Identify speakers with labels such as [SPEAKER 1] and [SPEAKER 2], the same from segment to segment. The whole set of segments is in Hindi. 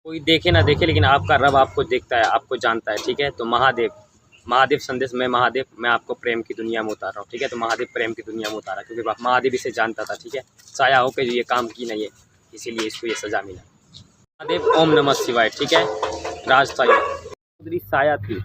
[SPEAKER 1] कोई देखे ना देखे, लेकिन आपका रब आपको देखता है, आपको जानता है, ठीक है। तो महादेव, महादेव संदेश, मैं महादेव, मैं आपको प्रेम की दुनिया में उतार रहा हूँ, ठीक है। तो महादेव प्रेम की दुनिया में उतारा, क्योंकि महादेव इसे जानता था, ठीक है। साया होकर जो ये काम की नहीं है, इसीलिए इसको ये सज़ा मिला। महादेव ओम नमः शिवाय, ठीक है। राज साया चौधरी साया थी,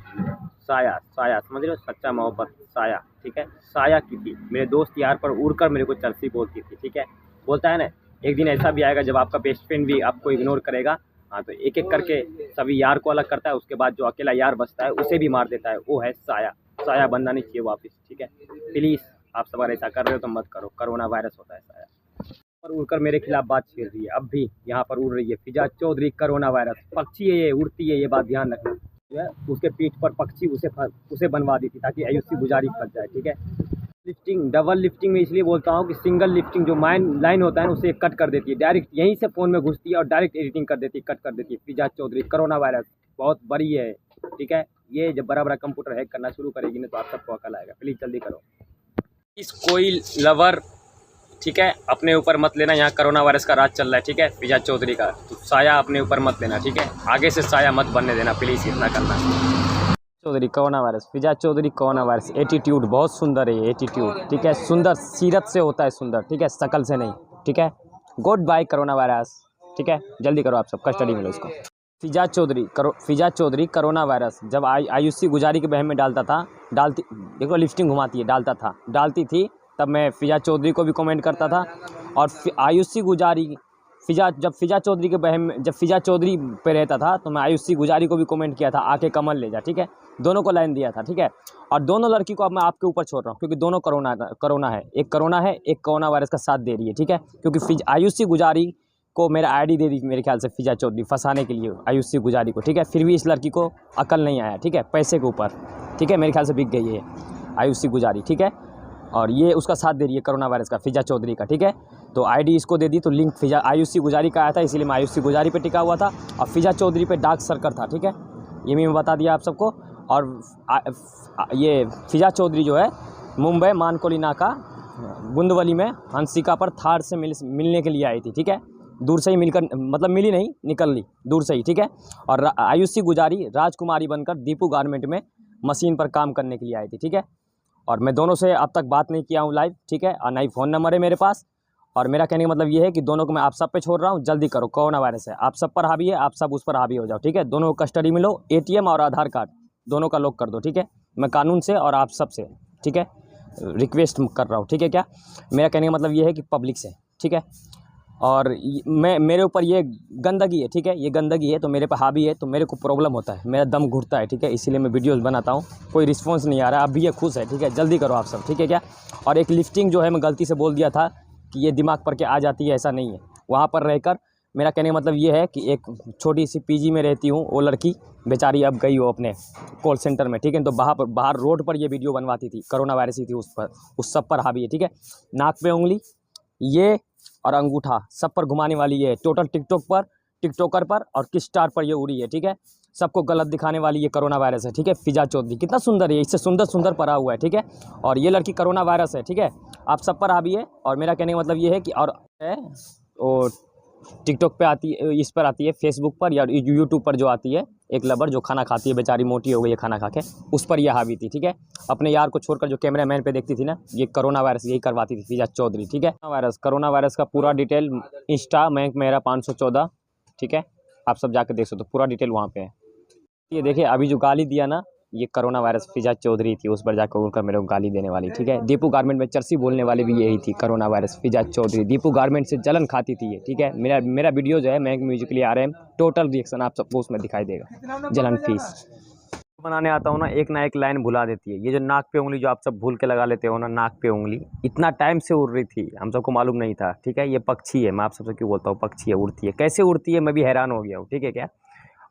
[SPEAKER 1] साया साया समझ रहे हो, सच्चा मोहब्बत साया, ठीक है। साया की थी, मेरे दोस्त यार पर उड़कर मेरे को चर्सी बोलती थी, ठीक है। बोलता है ना, एक दिन ऐसा भी आएगा जब आपका बेस्ट फ्रेंड भी आपको इग्नोर करेगा। हाँ, तो एक एक करके सभी यार को अलग करता है, उसके बाद जो अकेला यार बचता है उसे भी मार देता है, वो है साया। साया बनना नहीं चाहिए वापस, ठीक है। प्लीज़ आप सब अगर ऐसा कर रहे हो तो मत करो, कोरोना वायरस होता है साया। पर उड़कर मेरे खिलाफ बात छेड़ रही है, अब भी यहाँ पर उड़ रही है फिजा चौधरी। कोरोना वायरस पक्षी है, ये उड़ती है, ये बात ध्यान रखना। जो है उसके पीठ पर पक्षी उसे बनवा दी थी ताकि आयुषी गुजारी फंस जाए, ठीक है। लिफ्टिंग, डबल लिफ्टिंग में इसलिए बोलता हूँ कि सिंगल लिफ्टिंग जो लाइन होता है ना, उसे कट कर देती है, डायरेक्ट यहीं से फ़ोन में घुसती है और डायरेक्ट एडिटिंग कर देती है, कट कर देती है। फिजा चौधरी कोरोना वायरस बहुत बड़ी है, ठीक है। ये जब बड़ा बड़ा कंप्यूटर हैक करना शुरू करेगी ना, तो आप सबको अकल आएगा। प्लीज़ जल्दी करो। इस कोई लवर, ठीक है, अपने ऊपर मत लेना, यहाँ कोरोना वायरस का राज चल रहा है, ठीक है। फिजा चौधरी का तो साया अपने ऊपर मत लेना, ठीक है। आगे से साया मत बनने देना, प्लीज़ इतना करना। चौधरी कोरोना वायरस, फिजा चौधरी कोरोना वायरस। एटीट्यूड बहुत सुंदर है, एटीट्यूड, ठीक है। सुंदर सीरत से होता है सुंदर, ठीक है, शकल से नहीं, ठीक है। गुड बाय कोरोना वायरस, ठीक है। जल्दी करो आप सब, कस्टडी में लो इसको। फिजा चौधरी कोरोना वायरस जब आयुषी गुजारी के बहन में डालती देखो लिफ्टिंग घुमाती है, डालती थी, तब मैं फिजा चौधरी को भी कमेंट करता था। और आयुषी गुजारी जब फिजा चौधरी के बहन में, जब फिजा चौधरी पे रहता था तो मैं आयुषी गुजारी को भी कमेंट किया था, आके कमल ले जा, ठीक है। दोनों को लाइन दिया था, ठीक है। और दोनों लड़की को अब मैं आपके ऊपर छोड़ रहा हूँ, क्योंकि दोनों कोरोना है, एक कोरोना वायरस का साथ दे रही है, ठीक है। क्योंकि आयुषी गुजारी को मेरा आईडी दे दी मेरे ख्याल से फिजा चौधरी, फंसाने के लिए आयुषी गुजारी को, ठीक है। फिर भी इस लड़की को अकल नहीं आया, ठीक है, पैसे के ऊपर, ठीक है। मेरे ख्याल से बिक गई है आयुषी गुजारी, ठीक है। और ये उसका साथ दे रही है कोरोना वायरस का, फिजा चौधरी का, ठीक है। तो आईडी इसको दे दी, तो लिंक आयुषी गुजारी का आया था, इसीलिए मैं आयुषी गुजारी पे टिका हुआ था। और फिजा चौधरी पे डार्क सर्कल था, ठीक है, ये भी मैं बता दिया आप सबको। और ये फिजा चौधरी जो है मुंबई मानकोली नाका बुंदवली में हंसिका पर थार से मिलने के लिए आई थी, ठीक है। दूर से ही मिलकर, मतलब मिली नहीं, निकल ली दूर से ही, ठीक है। और आयुषी गुजारी राजकुमारी बनकर दीपू गारमेंट में मशीन पर काम करने के लिए आई थी, ठीक है। और मैं दोनों से अब तक बात नहीं किया हूँ लाइव, ठीक है। और ना ही फ़ोन नंबर है मेरे पास। और मेरा कहने का मतलब ये है कि दोनों को मैं आप सब पे छोड़ रहा हूँ, जल्दी करो, कोरोना वायरस है, आप सब पर हावी है, आप सब उस पर हावी हो जाओ, ठीक है। दोनों को कस्टडी में लो, एटीएम और आधार कार्ड दोनों का लॉक कर दो, ठीक है। मैं कानून से और आप सब से, ठीक है, रिक्वेस्ट कर रहा हूँ, ठीक है। क्या मेरा कहने का मतलब ये है कि पब्लिक से, ठीक है। और मेरे ऊपर ये गंदगी है, ठीक है, ये गंदगी है तो मेरे पे हावी है, तो मेरे को प्रॉब्लम होता है, मेरा दम घुटता है, ठीक है। इसीलिए मैं वीडियोस बनाता हूँ, कोई रिस्पांस नहीं आ रहा है, अब भी ये खुश है, ठीक है। जल्दी करो आप सब, ठीक है क्या। और एक लिफ्टिंग जो है, मैं गलती से बोल दिया था कि ये दिमाग पर के आ जाती है, ऐसा नहीं है। वहाँ पर रहकर मेरा कहने का मतलब ये है कि एक छोटी सी पीजी में रहती हूँ, वो लड़की बेचारी अब गई हो अपने कॉल सेंटर में, ठीक है। तो बाहर रोड पर ये वीडियो बनवाती थी, कोरोना वायरस ही थी उस पर, उस सब पर हावी है, ठीक है। नाक पे उंगली ये और अंगूठा सब पर घुमाने वाली है, टोटल टिकटॉकर पर और किस स्टार पर ये उड़ी है, ठीक है। सबको गलत दिखाने वाली ये कोरोना वायरस है, ठीक है। फिजा चौधरी कितना सुंदर है, इससे सुंदर पड़ा हुआ है, ठीक है। और ये लड़की कोरोना वायरस है, ठीक है, आप सब पर हावी है। और मेरा कहने का मतलब ये है कि और है वो टिकटॉक पे आती है, इस पर आती है, फेसबुक पर या यूट्यूब पर जो आती है, एक लवर जो खाना खाती है, बेचारी मोटी हो गई है खाना खा के, उस पर यह हावी थी, ठीक है। अपने यार को छोड़कर जो कैमरा मैन पे देखती थी ना, ये कोरोना वायरस यही करवाती थी फिजा चौधरी, ठीक है। कोरोना वायरस का पूरा डिटेल इंस्टा बैंक मेरा 514, ठीक है, आप सब जाकर देख सकते हो, पूरा डिटेल वहाँ पे है। ये देखिए अभी जो गाली दिया ना, ये कोरोना वायरस फिजा चौधरी थी, उस पर जाकर उनका मेरे को गाली देने वाली, ठीक है। दीपू गारमेंट में चर्सी बोलने वाली भी यही थी, कोरोना वायरस फिजा चौधरी। दीपू गारमेंट से जलन खाती थी ये, ठीक है। मेरा वीडियो जो है मैं म्यूजिक के लिए आ रहे हैं, टोटल रिएक्शन आप सबको उसमें दिखाई देगा। जलन फीस बनाने आता हूँ ना एक लाइन भुला देती है। ये जो नाक पे उंगली जो आप सब भूल के लगा लेते हो ना, नाक पे उंगली इतना टाइम से उड़ रही थी, हम सबको मालूम नहीं था, ठीक है। ये पक्षी है, मैं आप सबसे क्यों बोलता हूँ पक्षी है, उड़ती है, कैसे उड़ती है मैं भी हैरान हो गया हूँ, ठीक है क्या।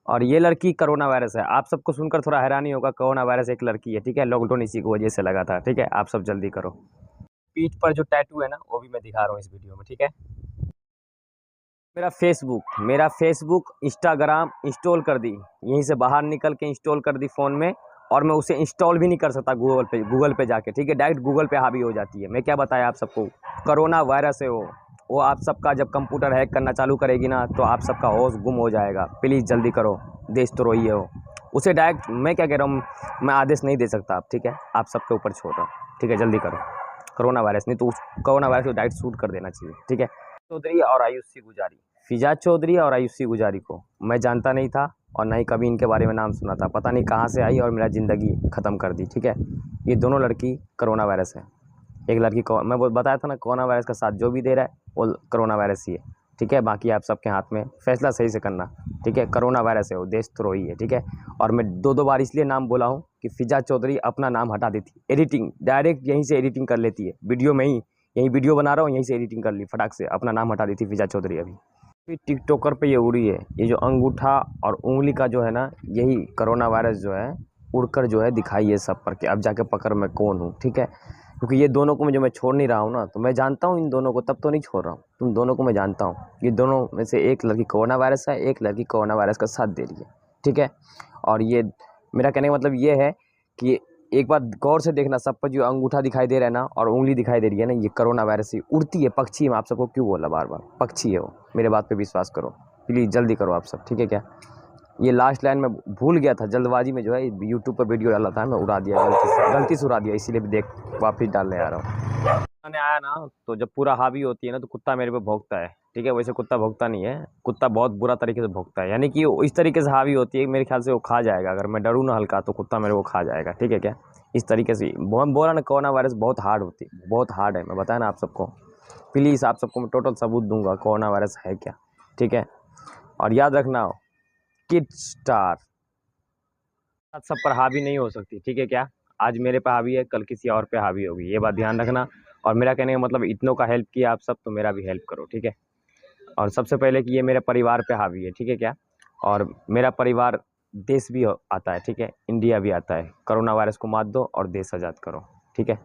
[SPEAKER 1] और ये लड़की कोरोना वायरस है, आप सबको सुनकर थोड़ा हैरानी होगा, कोरोना वायरस एक लड़की है, ठीक है। लॉकडाउन इसी की वजह से लगा था, ठीक है। आप सब जल्दी करो। पीठ पर जो टैटू है ना, वो भी मैं दिखा रहा हूँ इस वीडियो में, ठीक है। मेरा फेसबुक इंस्टाग्राम इंस्टॉल कर दी, यहीं से बाहर निकल के इंस्टॉल कर दी फ़ोन में। और मैं उसे इंस्टॉल भी नहीं कर सकता गूगल पे जाके, ठीक है। डायरेक्ट गूगल पे हावी हो जाती है। मैं क्या बताया आप सबको, कोरोना वायरस है वो, वो आप सबका जब कंप्यूटर हैक करना चालू करेगी ना तो आप सबका होश गुम हो जाएगा। प्लीज़ जल्दी करो, देशद्रोही है वो। उसे डायरेक्ट मैं क्या कह रहा हूँ, मैं आदेश नहीं दे सकता आप, ठीक है, आप सबके ऊपर छोड़ रहा हूँ, ठीक है, जल्दी करो। कोरोना वायरस नहीं तो उस कोरोना वायरस को डायरेक्ट शूट कर देना चाहिए, ठीक है। चौधरी और आयुषी गुजारी, फिजा चौधरी और आयुषी गुजारी को मैं जानता नहीं था और ना ही कभी इनके बारे में नाम सुना था। पता नहीं कहाँ से आई और मेरा ज़िंदगी ख़त्म कर दी, ठीक है। ये दोनों लड़की कोरोना वायरस है। एक लड़की को मैं वो बताया था ना, कोरोना वायरस का साथ जो भी दे रहा है वो कोरोना वायरस ही है, ठीक है। बाकी आप सबके हाथ में, फैसला सही से करना, ठीक है। कोरोना वायरस है वो, देशद्रोही है, ठीक है। और मैं दो बार इसलिए नाम बोला हूँ कि फिजा चौधरी अपना नाम हटा देती, एडिटिंग डायरेक्ट यहीं से एडिटिंग कर लेती है, वीडियो में ही, यहीं वीडियो बना रहा हूँ यहीं से एडिटिंग कर ली, फटाक से अपना नाम हटा देती फिजा चौधरी। अभी टिकटॉकर पे ये उड़ी है, ये जो अंगूठा और उंगली का जो है ना, यही कोरोना वायरस जो है उड़कर जो है दिखाई है सब पर कि अब जाके पकड़ मैं कौन हूँ, ठीक है। क्योंकि ये दोनों को जो मैं छोड़ नहीं रहा हूँ ना, तो मैं जानता हूँ इन दोनों को, तब तो नहीं छोड़ रहा हूँ, तुम दोनों को मैं जानता हूँ। ये दोनों में से एक लड़की कोरोना वायरस है, एक लड़की कोरोना वायरस का साथ दे रही है, ठीक है। और ये मेरा कहने का मतलब ये है कि एक बात गौर से देखना, सब पर जो अंगूठा दिखाई दे रहा है ना और उंगली दिखाई दे रही है ना, ये कोरोना वायरस ही उड़ती है, पक्षी है। मैं आप सबको क्यों बोला बार बार, पक्षी है वो, मेरे बात पे विश्वास करो प्लीज़, जल्दी करो आप सब, ठीक है क्या। ये लास्ट लाइन में भूल गया था, जल्दबाजी में जो है यूट्यूब पर वीडियो डाला था, मैं उड़ा दिया, गलती से उड़ा दिया, इसीलिए भी देख वापस डालने आ रहा हूँ। मैंने आया ना तो जब पूरा हावी होती है ना तो कुत्ता मेरे पे भौंकता है, ठीक है। वैसे कुत्ता भौंकता नहीं है, कुत्ता बहुत बुरा तरीके से भौंकता है, यानी कि वो इस तरीके से हावी होती है, मेरे ख्याल से वो खा जाएगा। अगर मैं डरूँ ना हल्का तो कुत्ता मेरे को खा जाएगा, ठीक है क्या। इस तरीके से बोला ना, कोरोना वायरस बहुत हार्ड होती है, बहुत हार्ड है, मैं बताया ना आप सबको। प्लीज़ आप सबको मैं टोटल सबूत दूंगा कोरोना वायरस है क्या, ठीक है। और याद रखना, किड स्टार सब पर हावी नहीं हो सकती, ठीक है क्या। आज मेरे पे हावी है, कल किसी और पे हावी होगी, ये बात ध्यान रखना। और मेरा कहने का मतलब, इतनों का हेल्प किया आप सब तो मेरा भी हेल्प करो, ठीक है। और सबसे पहले कि ये मेरे परिवार पे हावी है, ठीक है क्या। और मेरा परिवार देश भी आता है, ठीक है, इंडिया भी आता है। कोरोना वायरस को मात दो और देश आज़ाद करो, ठीक है।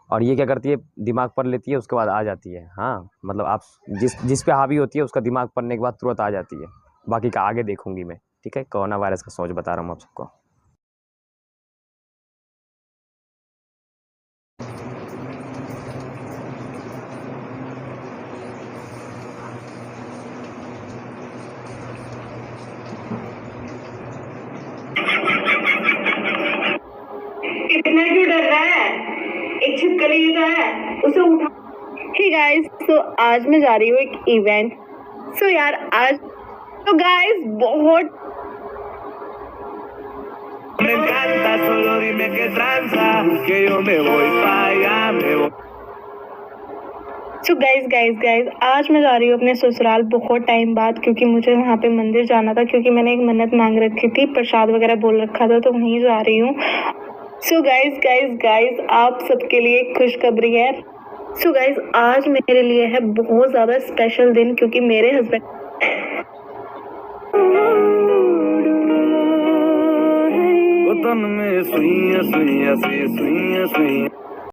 [SPEAKER 1] और ये क्या करती है, दिमाग पर लेती है, उसके बाद आ जाती है। हाँ मतलब आप जिस पे हावी होती है उसका दिमाग पढ़ने के बाद तुरंत आ जाती है। बाकी का आगे देखूंगी मैं, ठीक है। कोरोना वायरस का सोच बता रहा हूँ आप सबको।
[SPEAKER 2] कितना क्यों डर रहा है, एक छिपकली तो है, उसे उठा। हे गाइस, तो आज मैं जा रही हूँ एक इवेंट। सो यार आज तो गाइस बहुत
[SPEAKER 3] Me encanta, solo dime qué tranza, que yo me voy para allá, me voy.
[SPEAKER 2] So guys आज मैं जा रही हूँ अपने ससुराल बहुत टाइम बाद, क्योंकि मुझे वहाँ पे मंदिर जाना था, क्योंकि मैंने एक मन्नत मांग रखी थी, प्रसाद वगैरह बोल रखा था, तो वहीं जा रही हूँ। सो गाइस आप सबके लिए एक खुशखबरी है। सो गाइस आज मेरे लिए है बहुत ज़्यादा स्पेशल दिन, क्योंकि मेरे हस्बैंड
[SPEAKER 3] तन में सुइयां सुइयां सी सुइयां सुइयां